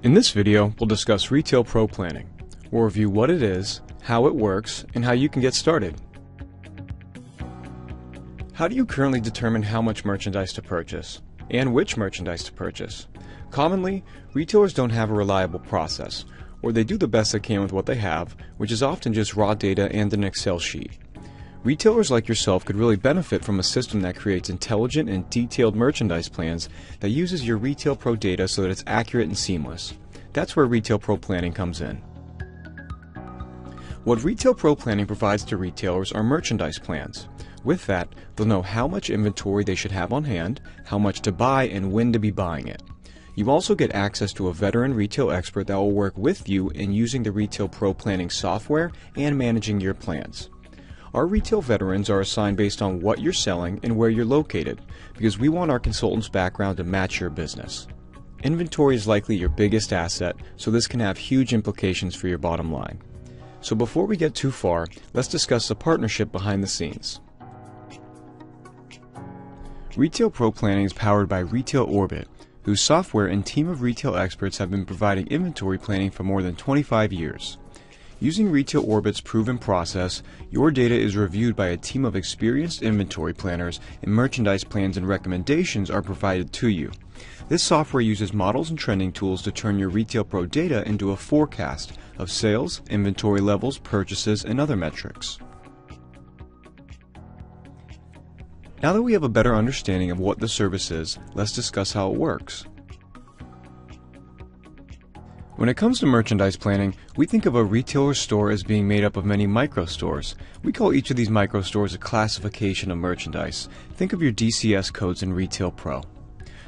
In this video, we'll discuss Retail Pro Planning. We'll review what it is, how it works, and how you can get started. How do you currently determine how much merchandise to purchase, and which merchandise to purchase? Commonly, retailers don't have a reliable process, or they do the best they can with what they have, which is often just raw data and an Excel sheet. Retailers like yourself could really benefit from a system that creates intelligent and detailed merchandise plans that uses your Retail Pro data so that it's accurate and seamless. That's where Retail Pro Planning comes in. What Retail Pro Planning provides to retailers are merchandise plans. With that, they'll know how much inventory they should have on hand, how much to buy, and when to be buying it. You also get access to a veteran retail expert that will work with you in using the Retail Pro Planning software and managing your plans. Our retail veterans are assigned based on what you're selling and where you're located, because we want our consultant's background to match your business. Inventory is likely your biggest asset, so this can have huge implications for your bottom line. So before we get too far, let's discuss the partnership behind the scenes. Retail Pro Planning is powered by Retail Orbit, whose software and team of retail experts have been providing inventory planning for more than 25 years. Using Retail Orbit's proven process, your data is reviewed by a team of experienced inventory planners, and merchandise plans and recommendations are provided to you. This software uses models and trending tools to turn your Retail Pro data into a forecast of sales, inventory levels, purchases, and other metrics. Now that we have a better understanding of what the service is, let's discuss how it works. When it comes to merchandise planning, we think of a retailer store as being made up of many micro-stores. We call each of these micro-stores a classification of merchandise. Think of your DCS codes in Retail Pro.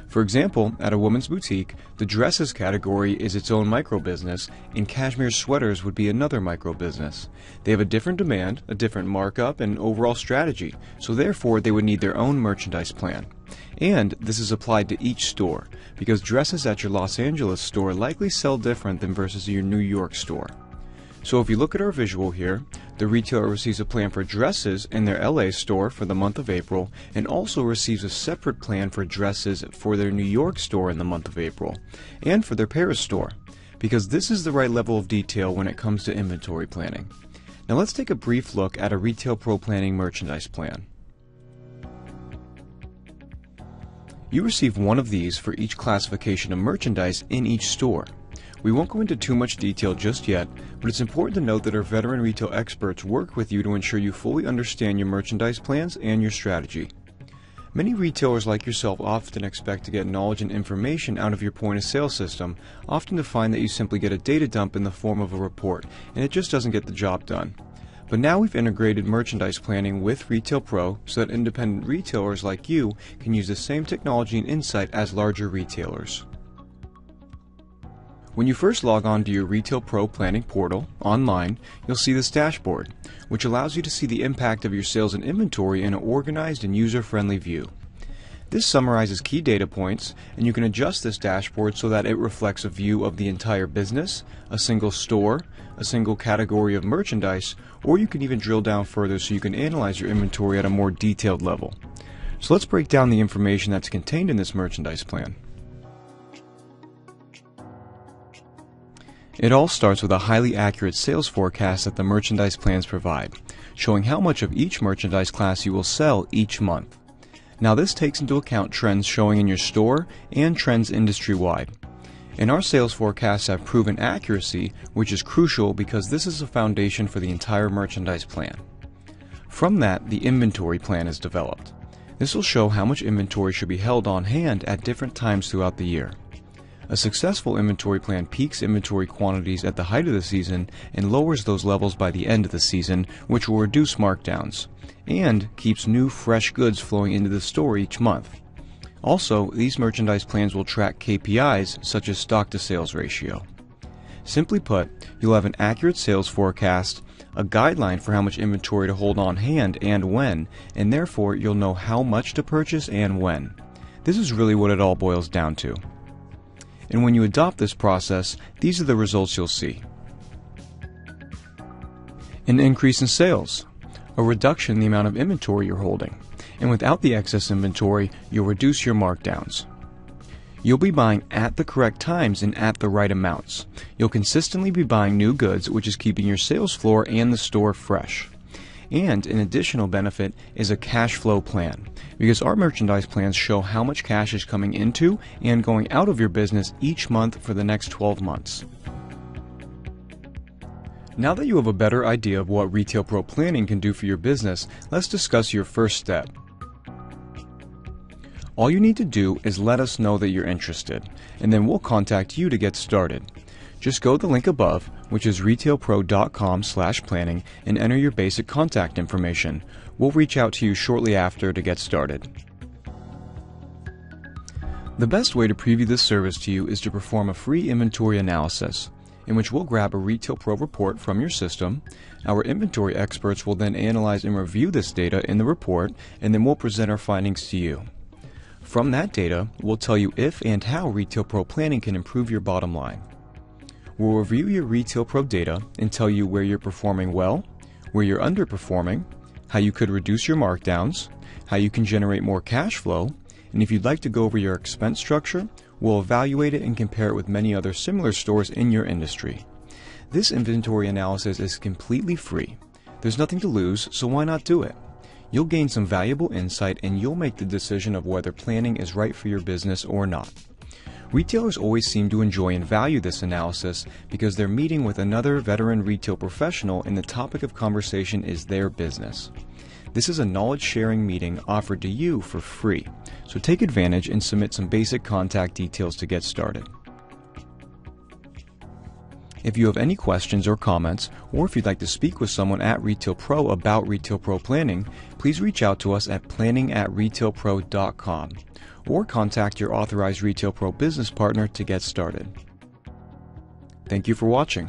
For example, at a woman's boutique, the dresses category is its own micro-business, and cashmere sweaters would be another micro-business. They have a different demand, a different markup, and overall strategy, so therefore they would need their own merchandise plan. And this is applied to each store, because dresses at your Los Angeles store likely sell different than versus your New York store. So if you look at our visual here, the retailer receives a plan for dresses in their LA store for the month of April, and also receives a separate plan for dresses for their New York store in the month of April, and for their Paris store, because this is the right level of detail when it comes to inventory planning. Now let's take a brief look at a Retail Pro Planning merchandise plan. You receive one of these for each classification of merchandise in each store. We won't go into too much detail just yet, but it's important to note that our veteran retail experts work with you to ensure you fully understand your merchandise plans and your strategy. Many retailers like yourself often expect to get knowledge and information out of your point-of-sale system, often to find that you simply get a data dump in the form of a report, and it just doesn't get the job done. But now we've integrated merchandise planning with Retail Pro so that independent retailers like you can use the same technology and insight as larger retailers. When you first log on to your Retail Pro Planning portal online, you'll see this dashboard, which allows you to see the impact of your sales and inventory in an organized and user-friendly view. This summarizes key data points, and you can adjust this dashboard so that it reflects a view of the entire business, a single store, a single category of merchandise, or you can even drill down further so you can analyze your inventory at a more detailed level. So let's break down the information that's contained in this merchandise plan. It all starts with a highly accurate sales forecast that the merchandise plans provide, showing how much of each merchandise class you will sell each month. Now this takes into account trends showing in your store and trends industry-wide. And our sales forecasts have proven accuracy, which is crucial because this is a foundation for the entire merchandise plan. From that, the inventory plan is developed. This will show how much inventory should be held on hand at different times throughout the year. A successful inventory plan peaks inventory quantities at the height of the season and lowers those levels by the end of the season, which will reduce markdowns, and keeps new, fresh goods flowing into the store each month. Also, these merchandise plans will track KPIs such as stock-to-sales ratio. Simply put, you'll have an accurate sales forecast, a guideline for how much inventory to hold on hand and when, and therefore you'll know how much to purchase and when. This is really what it all boils down to. And when you adopt this process, these are the results you'll see. An increase in sales, a reduction in the amount of inventory you're holding, and without the excess inventory, you'll reduce your markdowns. You'll be buying at the correct times and at the right amounts. You'll consistently be buying new goods, which is keeping your sales floor and the store fresh. And an additional benefit is a cash flow plan, because our merchandise plans show how much cash is coming into and going out of your business each month for the next 12 months. Now that you have a better idea of what Retail Pro planning can do for your business, let's discuss your first step. All you need to do is let us know that you're interested, and then we'll contact you to get started. Just go to the link above, which is retailpro.com/planning, and enter your basic contact information. We'll reach out to you shortly after to get started. The best way to preview this service to you is to perform a free inventory analysis, in which we'll grab a Retail Pro report from your system. Our inventory experts will then analyze and review this data in the report, and then we'll present our findings to you. From that data, we'll tell you if and how Retail Pro planning can improve your bottom line. We'll review your Retail Pro data and tell you where you're performing well, where you're underperforming, how you could reduce your markdowns, how you can generate more cash flow, and if you'd like to go over your expense structure, we'll evaluate it and compare it with many other similar stores in your industry. This inventory analysis is completely free. There's nothing to lose, so why not do it? You'll gain some valuable insight and you'll make the decision of whether planning is right for your business or not. Retailers always seem to enjoy and value this analysis because they're meeting with another veteran retail professional and the topic of conversation is their business. This is a knowledge-sharing meeting offered to you for free, so take advantage and submit some basic contact details to get started. If you have any questions or comments, or if you'd like to speak with someone at Retail Pro about Retail Pro planning, please reach out to us at planning@retailpro.com or contact your authorized Retail Pro business partner to get started. Thank you for watching.